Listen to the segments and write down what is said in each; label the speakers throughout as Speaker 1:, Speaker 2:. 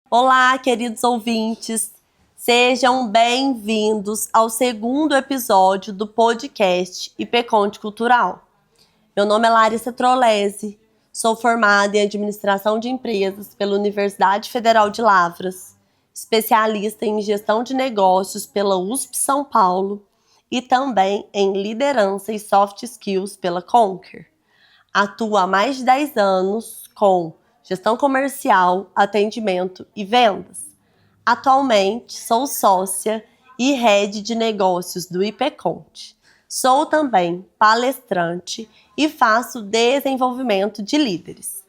Speaker 1: Olá, queridos ouvintes, sejam bem-vindos ao segundo episódio do podcast IPConte Cultural. Meu nome é Larissa Trolesi, sou formada em Administração de Empresas pela Universidade Federal de Lavras, especialista em Gestão de Negócios pela USP São Paulo e também em Liderança e Soft Skills pela Conquer. Atuo há mais de 10 anos com gestão comercial, atendimento e vendas. Atualmente, sou sócia e head de negócios do IPConte. Sou também palestrante e faço desenvolvimento de líderes.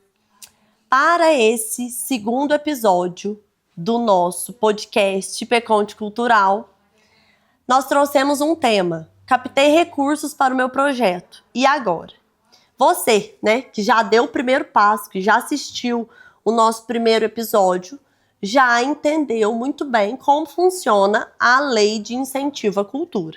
Speaker 1: Para esse segundo episódio do nosso podcast IPConte Cultural, nós trouxemos um tema: captei recursos para o meu projeto. E agora? Você, que já deu o primeiro passo, que já assistiu o nosso primeiro episódio, já entendeu muito bem como funciona a lei de incentivo à cultura.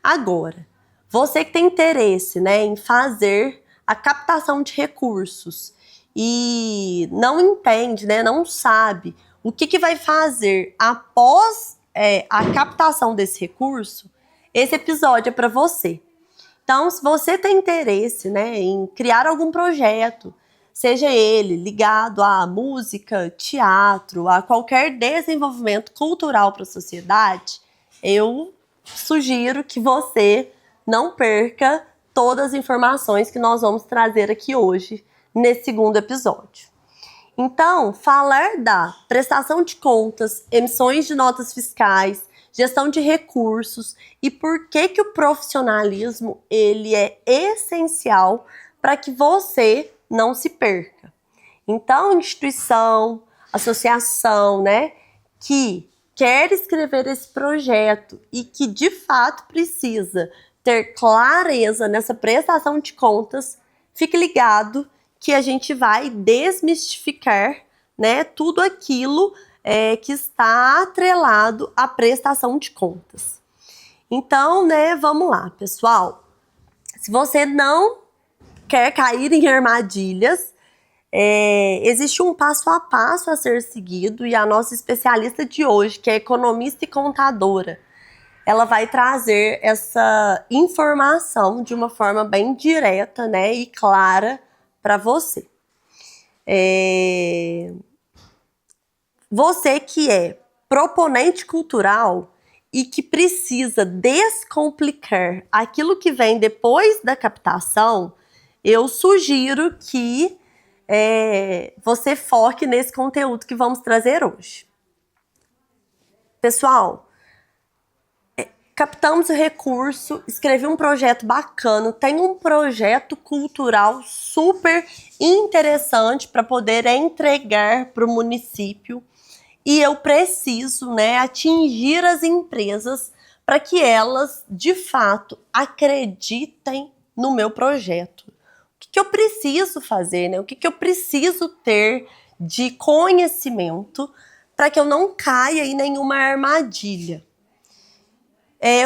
Speaker 1: Agora, você que tem interesse, em fazer a captação de recursos e não entende, não sabe o que vai fazer após a captação desse recurso, esse episódio é para você. Então, se você tem interesse, em criar algum projeto, seja ele ligado à música, teatro, a qualquer desenvolvimento cultural para a sociedade, eu sugiro que você não perca todas as informações que nós vamos trazer aqui hoje, nesse segundo episódio. Então, falar da prestação de contas, emissões de notas fiscais, gestão de recursos e por que o profissionalismo ele é essencial para que você não se perca. Então, instituição, associação, que quer escrever esse projeto e que de fato precisa ter clareza nessa prestação de contas, fique ligado que a gente vai desmistificar, tudo aquilo que está atrelado à prestação de contas. Então, vamos lá, pessoal. Se você não quer cair em armadilhas, existe um passo a passo a ser seguido e a nossa especialista de hoje, que é economista e contadora, ela vai trazer essa informação de uma forma bem direta, e clara para você. Você que é proponente cultural e que precisa descomplicar aquilo que vem depois da captação, eu sugiro que você foque nesse conteúdo que vamos trazer hoje. Pessoal, captamos o recurso, escrevi um projeto bacana, tem um projeto cultural super interessante para poder entregar para o município e eu preciso, atingir as empresas para que elas, de fato, acreditem no meu projeto. O que eu preciso fazer, o que eu preciso ter de conhecimento para que eu não caia em nenhuma armadilha.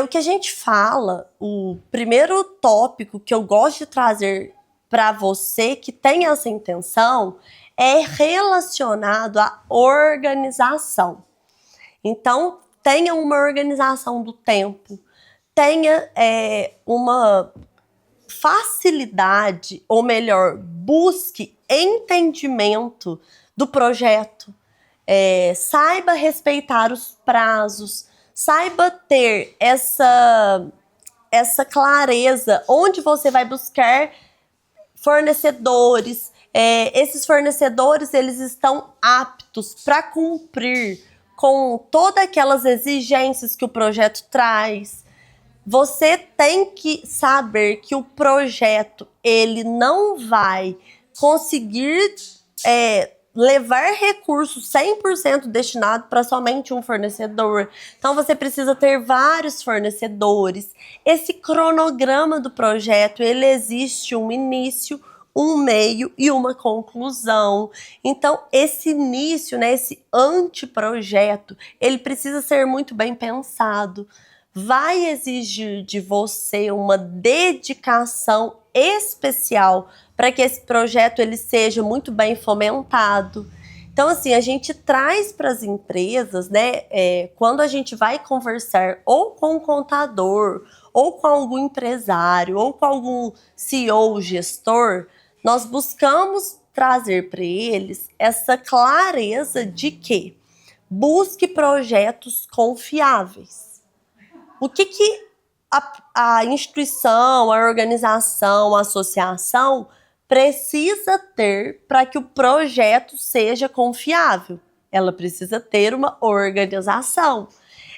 Speaker 1: O que a gente fala, o primeiro tópico que eu gosto de trazer para você que tem essa intenção é relacionado à organização. Então, tenha uma organização do tempo, tenha uma facilidade, ou melhor, busque entendimento do projeto, saiba respeitar os prazos, saiba ter essa clareza onde você vai buscar fornecedores. Esses fornecedores eles estão aptos para cumprir com todas aquelas exigências que o projeto traz. Você tem que saber que o projeto ele não vai conseguir levar recursos 100% destinado para somente um fornecedor. Então, você precisa ter vários fornecedores. Esse cronograma do projeto, ele existe um início, um meio e uma conclusão. Então, esse início, esse anteprojeto, ele precisa ser muito bem pensado. Vai exigir de você uma dedicação especial para que esse projeto ele seja muito bem fomentado. Então, assim, a gente traz para as empresas, né, quando a gente vai conversar ou com um contador, ou com algum empresário, ou com algum CEO, gestor, nós buscamos trazer para eles essa clareza de que busque projetos confiáveis. O que a instituição, a organização, a associação precisa ter para que o projeto seja confiável? Ela precisa ter uma organização.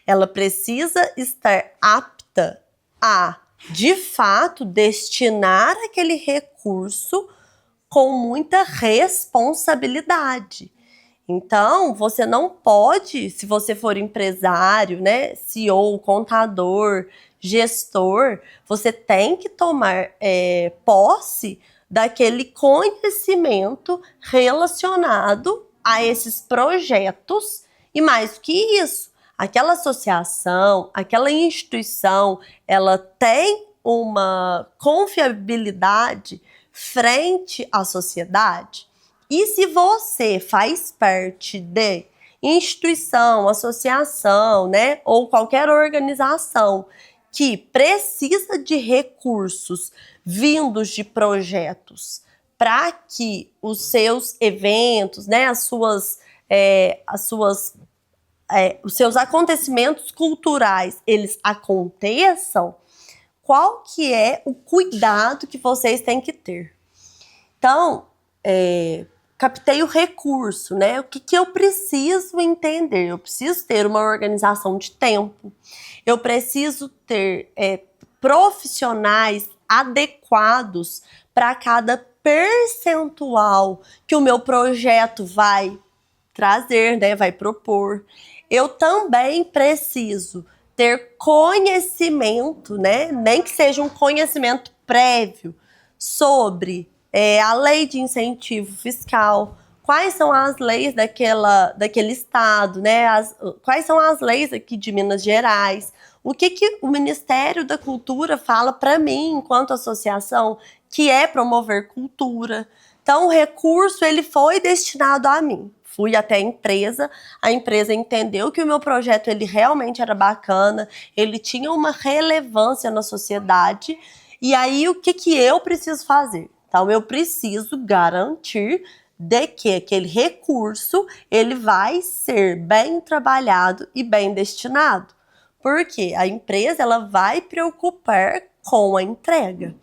Speaker 1: Ela precisa estar apta a, de fato, destinar aquele recurso com muita responsabilidade. Então, você não pode, se você for empresário, né, CEO, contador, gestor, você tem que tomar posse daquele conhecimento relacionado a esses projetos e mais do que isso, aquela associação, aquela instituição, ela tem uma confiabilidade frente à sociedade. E se você faz parte de instituição, associação, né, ou qualquer organização que precisa de recursos vindos de projetos para que os seus eventos, né, os seus acontecimentos culturais, eles aconteçam, qual que é o cuidado que vocês têm que ter? Então, captei o recurso, né? O que eu preciso entender? Eu preciso ter uma organização de tempo, eu preciso ter profissionais adequados para cada percentual que o meu projeto vai trazer, né? Vai propor. Eu também preciso ter conhecimento, né? Nem que seja um conhecimento prévio sobre a lei de incentivo fiscal, quais são as leis daquele estado, né? Quais são as leis aqui de Minas Gerais, o que o Ministério da Cultura fala para mim, enquanto associação, que é promover cultura. Então, o recurso ele foi destinado a mim. Fui até a empresa entendeu que o meu projeto ele realmente era bacana, ele tinha uma relevância na sociedade, e aí o que eu preciso fazer? Então, eu preciso garantir de que aquele recurso ele vai ser bem trabalhado e bem destinado. Porque a empresa ela vai preocupar com a entrega.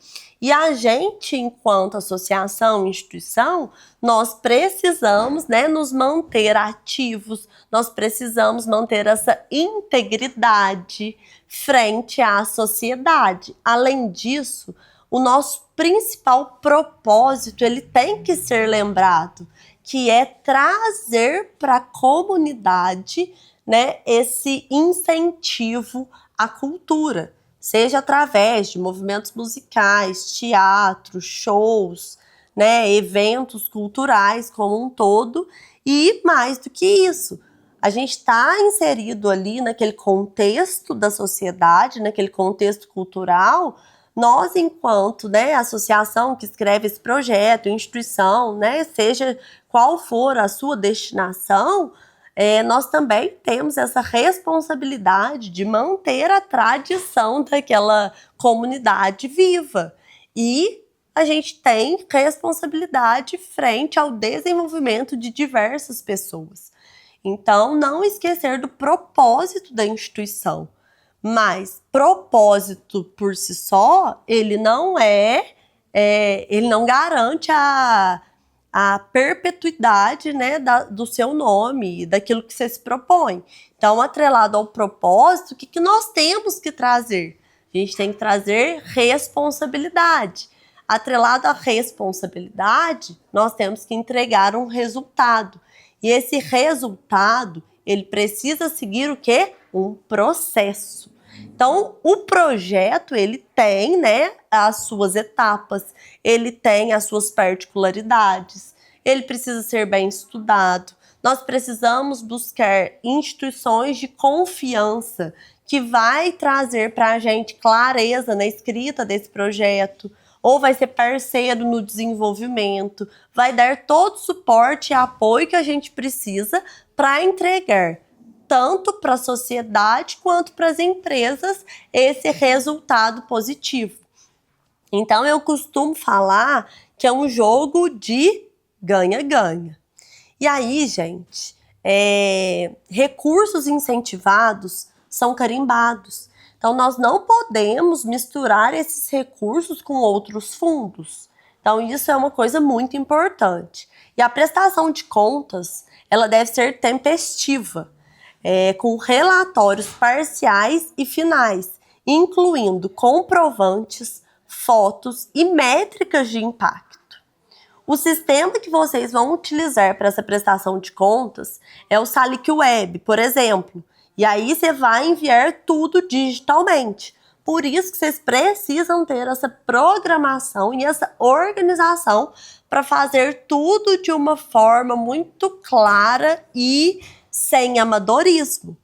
Speaker 1: E a gente, enquanto associação, instituição, nós precisamos, né, nos manter ativos, nós precisamos manter essa integridade frente à sociedade. Além disso, o nosso principal propósito, ele tem que ser lembrado, que é trazer para a comunidade, né, esse incentivo à cultura, seja através de movimentos musicais, teatro, shows, né, eventos culturais como um todo, e mais do que isso, a gente está inserido ali naquele contexto da sociedade, naquele contexto cultural. Nós, enquanto, né, associação que escreve esse projeto, instituição, né, seja qual for a sua destinação, nós também temos essa responsabilidade de manter a tradição daquela comunidade viva. E a gente tem responsabilidade frente ao desenvolvimento de diversas pessoas. Então, não esquecer do propósito da instituição. Mas propósito por si só, ele não ele não garante a perpetuidade, né, do seu nome, daquilo que você se propõe. Então, atrelado ao propósito, o que nós temos que trazer? A gente tem que trazer responsabilidade. Atrelado à responsabilidade, nós temos que entregar um resultado. E esse resultado, ele precisa seguir o quê? Um processo. Então, o projeto, ele tem, né, as suas etapas, ele tem as suas particularidades, ele precisa ser bem estudado. Nós precisamos buscar instituições de confiança que vai trazer para a gente clareza na escrita desse projeto, ou vai ser parceiro no desenvolvimento, vai dar todo o suporte e apoio que a gente precisa para entregar tanto para a sociedade quanto para as empresas esse resultado positivo. Então, eu costumo falar que é um jogo de ganha-ganha. E aí, gente, recursos incentivados são carimbados. Então, nós não podemos misturar esses recursos com outros fundos. Então, isso é uma coisa muito importante. E a prestação de contas, ela deve ser tempestiva, com relatórios parciais e finais, incluindo comprovantes, fotos e métricas de impacto. O sistema que vocês vão utilizar para essa prestação de contas é o Salic Web, por exemplo. E aí você vai enviar tudo digitalmente. Por isso que vocês precisam ter essa programação e essa organização para fazer tudo de uma forma muito clara e sem amadorismo.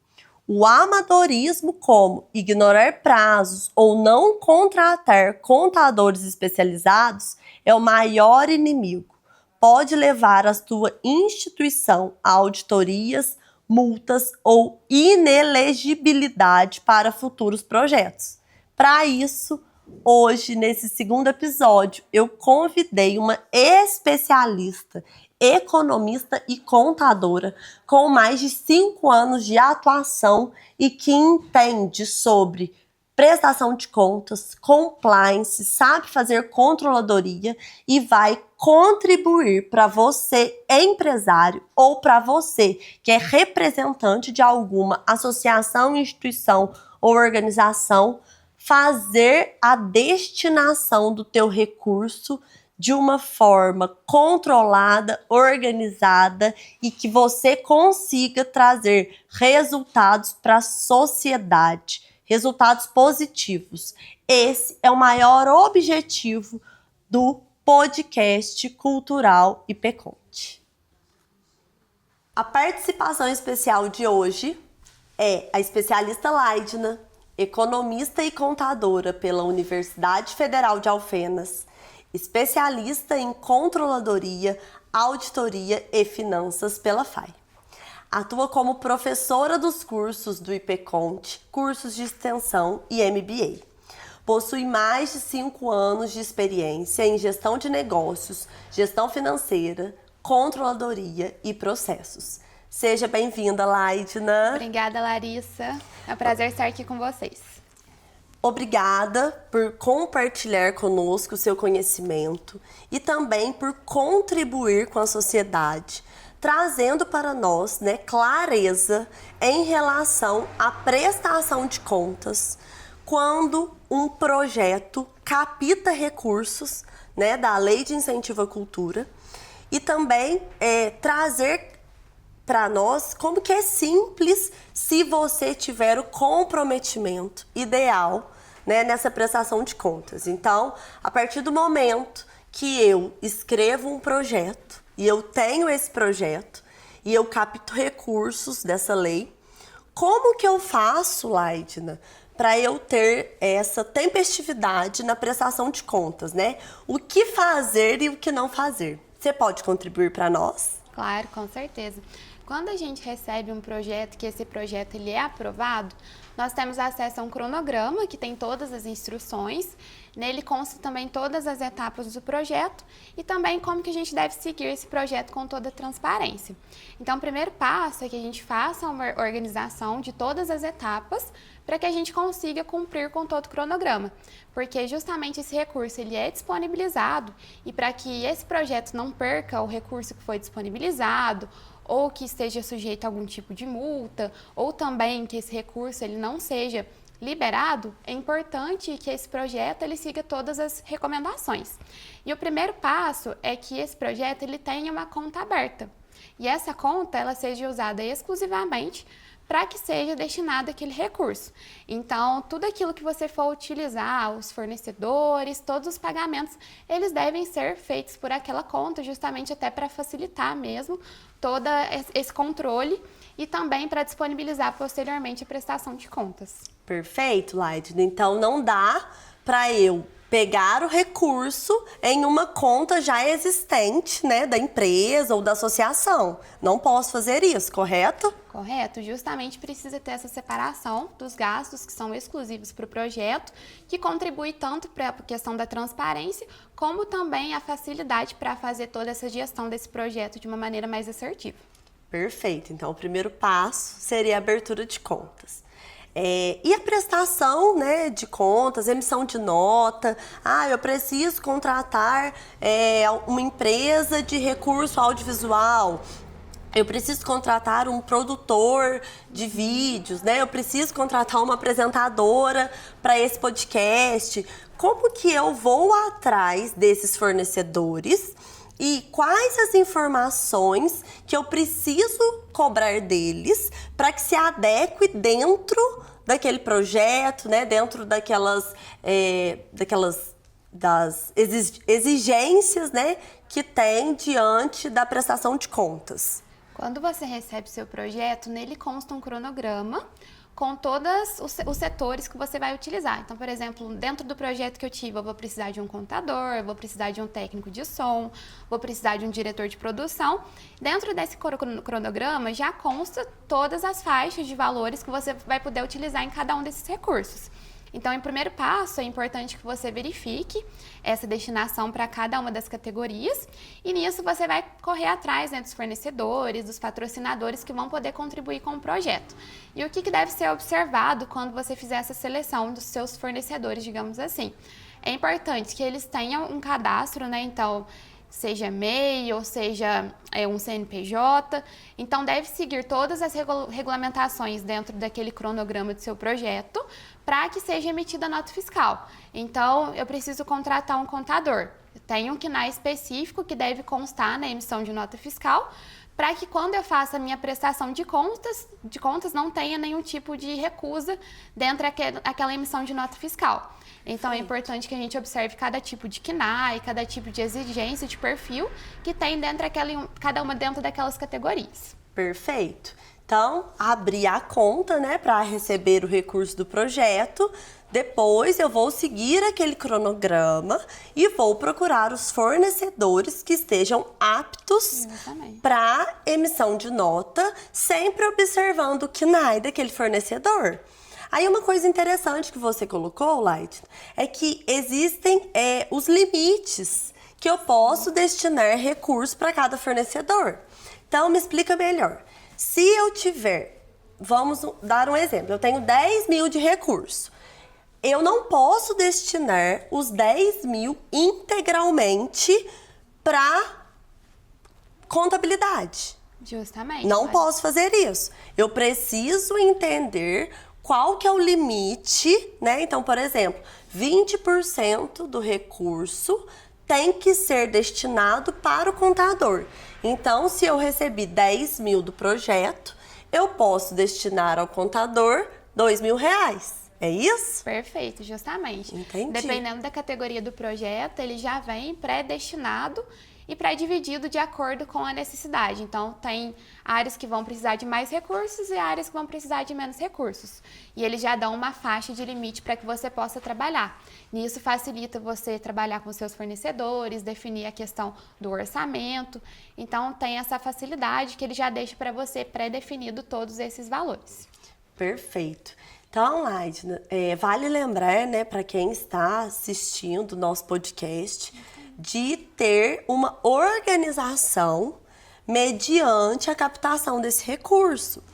Speaker 1: O amadorismo, como ignorar prazos ou não contratar contadores especializados, é o maior inimigo. Pode levar a sua instituição a auditorias, multas ou inelegibilidade para futuros projetos. Para isso, hoje, nesse segundo episódio, eu convidei uma especialista, economista e contadora com mais de 5 anos de atuação e que entende sobre prestação de contas, compliance, sabe fazer controladoria e vai contribuir para você, empresário, ou para você que é representante de alguma associação, instituição ou organização, fazer a destinação do teu recurso de uma forma controlada, organizada e que você consiga trazer resultados para a sociedade, resultados positivos. Esse é o maior objetivo do podcast cultural IPConte. A participação especial de hoje é a especialista Laidna, economista e contadora pela Universidade Federal de Alfenas, especialista em controladoria, auditoria e finanças pela FAI. Atua como professora dos cursos do IPConte, cursos de extensão e MBA. Possui mais de 5 anos de experiência em gestão de negócios, gestão financeira, controladoria e processos. Seja bem-vinda, Laidna.
Speaker 2: Obrigada, Larissa. É um prazer estar aqui com vocês.
Speaker 1: Obrigada por compartilhar conosco o seu conhecimento e também por contribuir com a sociedade, trazendo para nós, clareza em relação à prestação de contas quando um projeto capta recursos, da Lei de Incentivo à Cultura e também trazer para nós como que é simples se você tiver o comprometimento ideal, nessa prestação de contas. Então, a partir do momento que eu escrevo um projeto e eu tenho esse projeto e eu capto recursos dessa lei, como que eu faço, Laidna, para eu ter essa tempestividade na prestação de contas, O que fazer e o que não fazer? Você pode contribuir para nós?
Speaker 2: Claro, com certeza. Quando a gente recebe um projeto, que esse projeto ele é aprovado, nós temos acesso a um cronograma que tem todas as instruções. Nele consta também todas as etapas do projeto e também como que a gente deve seguir esse projeto com toda a transparência. Então, o primeiro passo é que a gente faça uma organização de todas as etapas para que a gente consiga cumprir com todo o cronograma, porque justamente esse recurso ele é disponibilizado e para que esse projeto não perca o recurso que foi disponibilizado ou que esteja sujeito a algum tipo de multa, ou também que esse recurso ele não seja liberado, é importante que esse projeto ele siga todas as recomendações. E o primeiro passo é que esse projeto ele tenha uma conta aberta. E essa conta ela seja usada exclusivamente para que seja destinado aquele recurso. Então, tudo aquilo que você for utilizar, os fornecedores, todos os pagamentos, eles devem ser feitos por aquela conta, justamente até para facilitar mesmo todo esse controle e também para disponibilizar posteriormente a prestação de contas.
Speaker 1: Perfeito, Laidna. Então, não dá para eu pegar o recurso em uma conta já existente, né, da empresa ou da associação. Não posso fazer isso, correto?
Speaker 2: Correto, justamente precisa ter essa separação dos gastos que são exclusivos para o projeto, que contribui tanto para a questão da transparência, como também a facilidade para fazer toda essa gestão desse projeto de uma maneira mais assertiva.
Speaker 1: Perfeito, então o primeiro passo seria a abertura de contas. E a prestação, né, de contas, emissão de nota. Eu preciso contratar uma empresa de recurso audiovisual. Eu preciso contratar um produtor de vídeos, né? Eu preciso contratar uma apresentadora para esse podcast. Como que eu vou atrás desses fornecedores? E quais as informações que eu preciso cobrar deles para que se adeque dentro daquele projeto, né? Dentro das exigências, né? Que tem diante da prestação de contas.
Speaker 2: Quando você recebe seu projeto, nele consta um cronograma com todos os setores que você vai utilizar. Então, por exemplo, dentro do projeto que eu tive, eu vou precisar de um contador, eu vou precisar de um técnico de som, vou precisar de um diretor de produção. Dentro desse cronograma já consta todas as faixas de valores que você vai poder utilizar em cada um desses recursos. Então, em primeiro passo, é importante que você verifique essa destinação para cada uma das categorias e nisso você vai correr atrás, né, dos fornecedores, dos patrocinadores que vão poder contribuir com o projeto. E o que deve ser observado quando você fizer essa seleção dos seus fornecedores, digamos assim? É importante que eles tenham um cadastro, né? Então, seja MEI ou seja um CNPJ. Então, deve seguir todas as regulamentações dentro daquele cronograma do seu projeto para que seja emitida a nota fiscal. Então, eu preciso contratar um contador. Eu tenho um KNAI específico que deve constar na emissão de nota fiscal para que quando eu faça a minha prestação de contas não tenha nenhum tipo de recusa dentro daquela emissão de nota fiscal. Então, é importante que a gente observe cada tipo de KNAI, cada tipo de exigência de perfil que tem cada uma dentro daquelas categorias.
Speaker 1: Perfeito. Então, abrir a conta, né, para receber o recurso do projeto. Depois, eu vou seguir aquele cronograma e vou procurar os fornecedores que estejam aptos para emissão de nota, sempre observando o KNAI daquele fornecedor. Aí uma coisa interessante que você colocou, Light, é que existem os limites que eu posso destinar recursos para cada fornecedor. Então, me explica melhor. Se eu tiver, vamos dar um exemplo, eu tenho 10 mil de recurso. Eu não posso destinar os 10 mil integralmente para contabilidade.
Speaker 2: Justamente.
Speaker 1: Não posso fazer isso. Eu preciso entender qual que é o limite, né? Então, por exemplo, 20% do recurso tem que ser destinado para o contador. Então, se eu recebi 10 mil do projeto, eu posso destinar ao contador 2 mil reais. É isso?
Speaker 2: Perfeito, justamente.
Speaker 1: Entendi.
Speaker 2: Dependendo da categoria do projeto, ele já vem pré-destinado e pré-dividido de acordo com a necessidade. Então, tem áreas que vão precisar de mais recursos e áreas que vão precisar de menos recursos. E eles já dão uma faixa de limite para que você possa trabalhar. Nisso facilita você trabalhar com seus fornecedores, definir a questão do orçamento. Então, tem essa facilidade que ele já deixa para você pré-definido todos esses valores.
Speaker 1: Perfeito. Então, Laidna, vale lembrar, né, para quem está assistindo o nosso podcast, de ter uma organização mediante a captação desse recurso.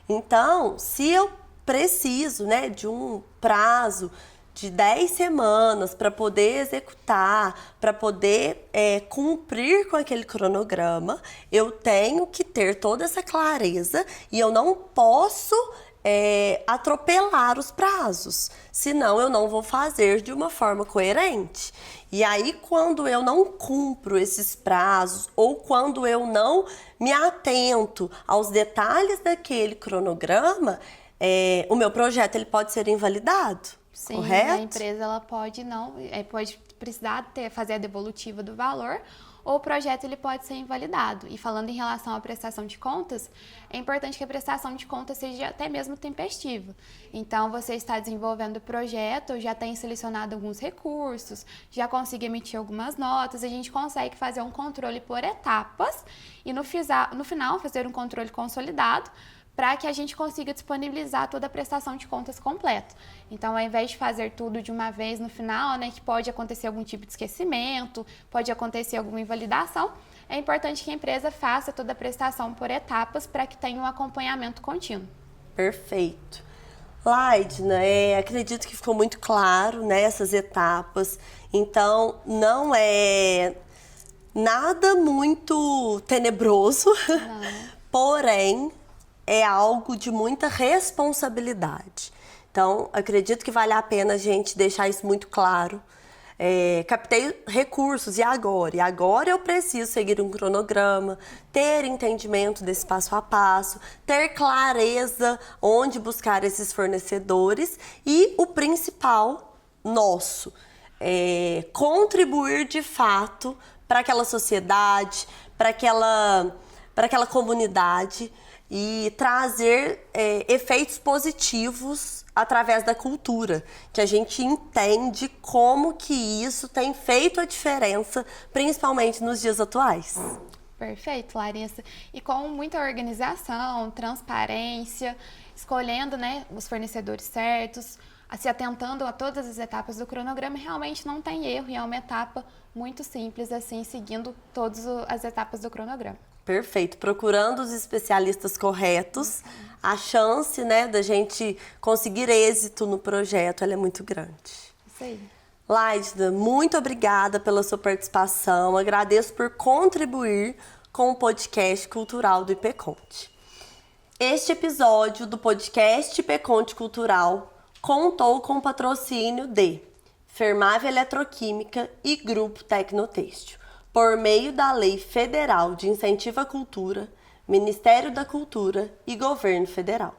Speaker 1: Então, se eu preciso, né, de um prazo de 10 semanas para poder executar, para poder cumprir com aquele cronograma, eu tenho que ter toda essa clareza e eu não posso atropelar os prazos, senão eu não vou fazer de uma forma coerente. E aí, quando eu não cumpro esses prazos ou quando eu não me atento aos detalhes daquele cronograma, o meu projeto ele pode ser invalidado.
Speaker 2: Sim,
Speaker 1: correto?
Speaker 2: A empresa ela pode precisar fazer a devolutiva do valor, ou o projeto ele pode ser invalidado. E falando em relação à prestação de contas, é importante que a prestação de contas seja até mesmo tempestiva. Então, você está desenvolvendo o projeto, já tem selecionado alguns recursos, já consegue emitir algumas notas, a gente consegue fazer um controle por etapas e no final fazer um controle consolidado, para que a gente consiga disponibilizar toda a prestação de contas completa. Então, ao invés de fazer tudo de uma vez no final, né, que pode acontecer algum tipo de esquecimento, pode acontecer alguma invalidação, é importante que a empresa faça toda a prestação por etapas para que tenha um acompanhamento contínuo.
Speaker 1: Perfeito. Laidna, acredito que ficou muito claro, né, essas etapas. Então, não é nada muito tenebroso, porém, é algo de muita responsabilidade. Então, acredito que vale a pena a gente deixar isso muito claro. Captei recursos, e agora? E agora eu preciso seguir um cronograma, ter entendimento desse passo a passo, ter clareza onde buscar esses fornecedores e o principal nosso, contribuir de fato para aquela sociedade, para aquela comunidade, e trazer efeitos positivos através da cultura, que a gente entende como que isso tem feito a diferença, principalmente nos dias atuais.
Speaker 2: Perfeito, Larissa. E com muita organização, transparência, escolhendo, né, os fornecedores certos, se atentando a todas as etapas do cronograma, realmente não tem erro e é uma etapa muito simples, assim, seguindo todas as etapas do cronograma.
Speaker 1: Perfeito. Procurando os especialistas corretos, a chance, né, da gente conseguir êxito no projeto, ela é muito grande.
Speaker 2: Isso aí.
Speaker 1: Laidna, muito obrigada pela sua participação. Agradeço por contribuir com o podcast cultural do IPConte. Este episódio do podcast IPConte Cultural contou com o patrocínio de Fermave Eletroquímica e Grupo Tecnotêxtil, por meio da Lei Federal de Incentivo à Cultura, Ministério da Cultura e Governo Federal.